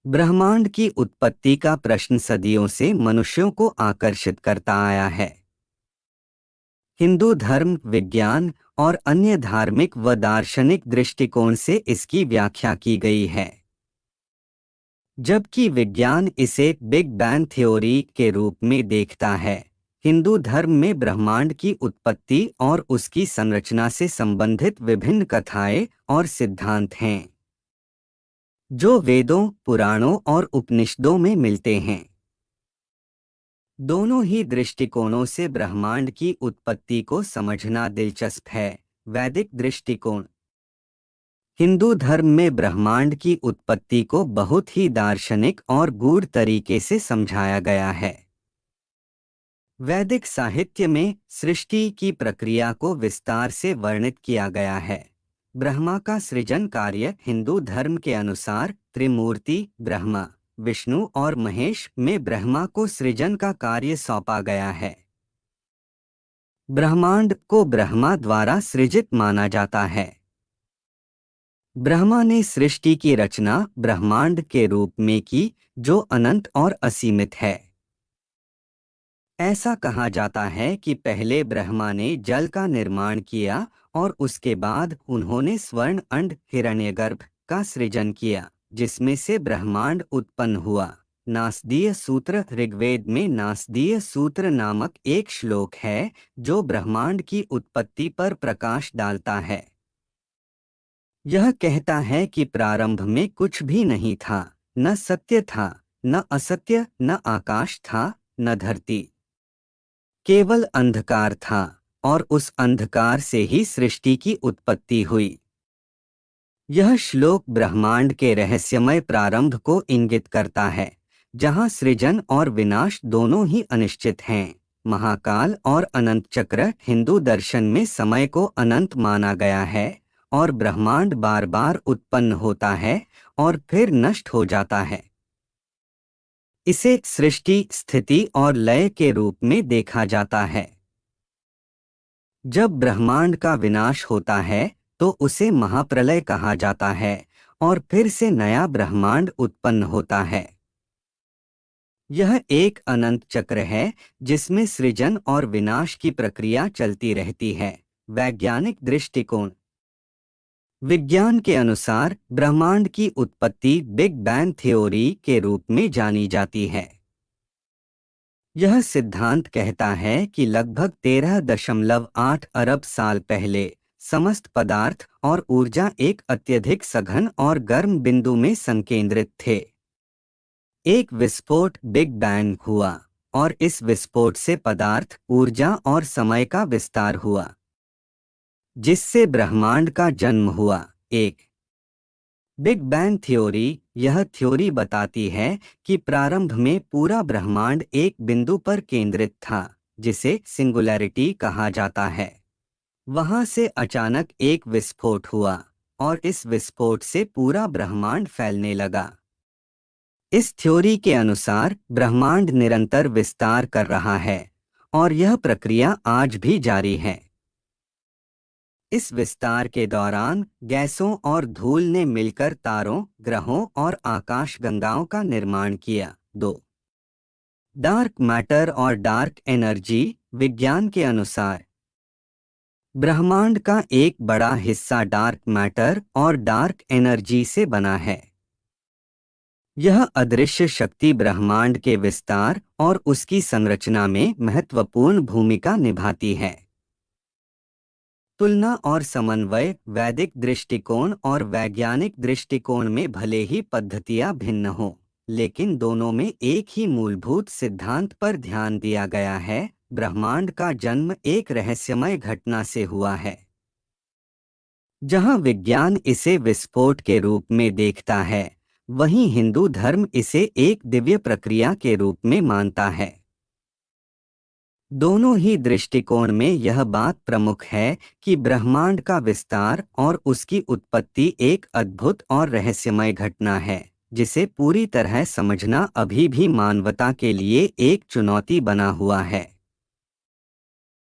ब्रह्मांड की उत्पत्ति का प्रश्न सदियों से मनुष्यों को आकर्षित करता आया है। हिंदू धर्म, विज्ञान और अन्य धार्मिक व दार्शनिक दृष्टिकोण से इसकी व्याख्या की गई है। जबकि विज्ञान इसे बिग बैंग थ्योरी के रूप में देखता है, हिंदू धर्म में ब्रह्मांड की उत्पत्ति और उसकी संरचना से संबंधित विभिन्न कथाएं और सिद्धांत हैं, जो वेदों, पुराणों और उपनिषदों में मिलते हैं। दोनों ही दृष्टिकोणों से ब्रह्मांड की उत्पत्ति को समझना दिलचस्प है। वैदिक दृष्टिकोण। हिंदू धर्म में ब्रह्मांड की उत्पत्ति को बहुत ही दार्शनिक और गूढ़ तरीके से समझाया गया है। वैदिक साहित्य में सृष्टि की प्रक्रिया को विस्तार से वर्णित किया गया है। ब्रह्मा का सृजन कार्य हिंदू धर्म के अनुसार त्रिमूर्ति ब्रह्मा, विष्णु और महेश में ब्रह्मा को सृजन का कार्य सौंपा गया है। ब्रह्मांड को ब्रह्मा द्वारा सृजित माना जाता है। ब्रह्मा ने सृष्टि की रचना ब्रह्मांड के रूप में की, जो अनंत और असीमित है। ऐसा कहा जाता है कि पहले ब्रह्मा ने जल का निर्माण किया और उसके बाद उन्होंने स्वर्ण अंड हिरण्यगर्भ का सृजन किया, जिसमें से ब्रह्मांड उत्पन्न हुआ। नासदीय सूत्र। ऋग्वेद में नासदीय सूत्र नामक एक श्लोक है जो ब्रह्मांड की उत्पत्ति पर प्रकाश डालता है। यह कहता है कि प्रारंभ में कुछ भी नहीं था, न सत्य था, न असत्य, न आकाश था, न धरती। केवल अंधकार था और उस अंधकार से ही सृष्टि की उत्पत्ति हुई। यह श्लोक ब्रह्मांड के रहस्यमय प्रारंभ को इंगित करता है, जहाँ सृजन और विनाश दोनों ही अनिश्चित हैं। महाकाल और अनंत चक्र। हिंदू दर्शन में समय को अनंत माना गया है और ब्रह्मांड बार बार उत्पन्न होता है और फिर नष्ट हो जाता है। इसे सृष्टि, स्थिति और लय के रूप में देखा जाता है। जब ब्रह्मांड का विनाश होता है तो उसे महाप्रलय कहा जाता है और फिर से नया ब्रह्मांड उत्पन्न होता है। यह एक अनंत चक्र है जिसमें सृजन और विनाश की प्रक्रिया चलती रहती है। वैज्ञानिक दृष्टिकोण। विज्ञान के अनुसार ब्रह्मांड की उत्पत्ति बिग बैंग थ्योरी के रूप में जानी जाती है। यह सिद्धांत कहता है कि लगभग 13.8 अरब साल पहले समस्त पदार्थ और ऊर्जा एक अत्यधिक सघन और गर्म बिंदु में संकेंद्रित थे। एक विस्फोट बिग बैंग हुआ और इस विस्फोट से पदार्थ, ऊर्जा और समय का विस्तार हुआ, जिससे ब्रह्मांड का जन्म हुआ। एक बिग बैंग थ्योरी। यह थ्योरी बताती है कि प्रारंभ में पूरा ब्रह्मांड एक बिंदु पर केंद्रित था, जिसे सिंगुलैरिटी कहा जाता है। वहां से अचानक एक विस्फोट हुआ और इस विस्फोट से पूरा ब्रह्मांड फैलने लगा। इस थ्योरी के अनुसार ब्रह्मांड निरंतर विस्तार कर रहा है और यह प्रक्रिया आज भी जारी है। इस विस्तार के दौरान गैसों और धूल ने मिलकर तारों, ग्रहों और आकाशगंगाओं का निर्माण किया। 2. डार्क मैटर और डार्क एनर्जी। विज्ञान के अनुसार ब्रह्मांड का एक बड़ा हिस्सा डार्क मैटर और डार्क एनर्जी से बना है। यह अदृश्य शक्ति ब्रह्मांड के विस्तार और उसकी संरचना में महत्वपूर्ण भूमिका निभाती है। तुलना और समन्वय। वैदिक दृष्टिकोण और वैज्ञानिक दृष्टिकोण में भले ही पद्धतियां भिन्न हों, लेकिन दोनों में एक ही मूलभूत सिद्धांत पर ध्यान दिया गया है। ब्रह्मांड का जन्म एक रहस्यमय घटना से हुआ है। जहां विज्ञान इसे विस्फोट के रूप में देखता है, वहीं हिंदू धर्म इसे एक दिव्य प्रक्रिया के रूप में मानता है। दोनों ही दृष्टिकोण में यह बात प्रमुख है कि ब्रह्मांड का विस्तार और उसकी उत्पत्ति एक अद्भुत और रहस्यमय घटना है, जिसे पूरी तरह समझना अभी भी मानवता के लिए एक चुनौती बना हुआ है।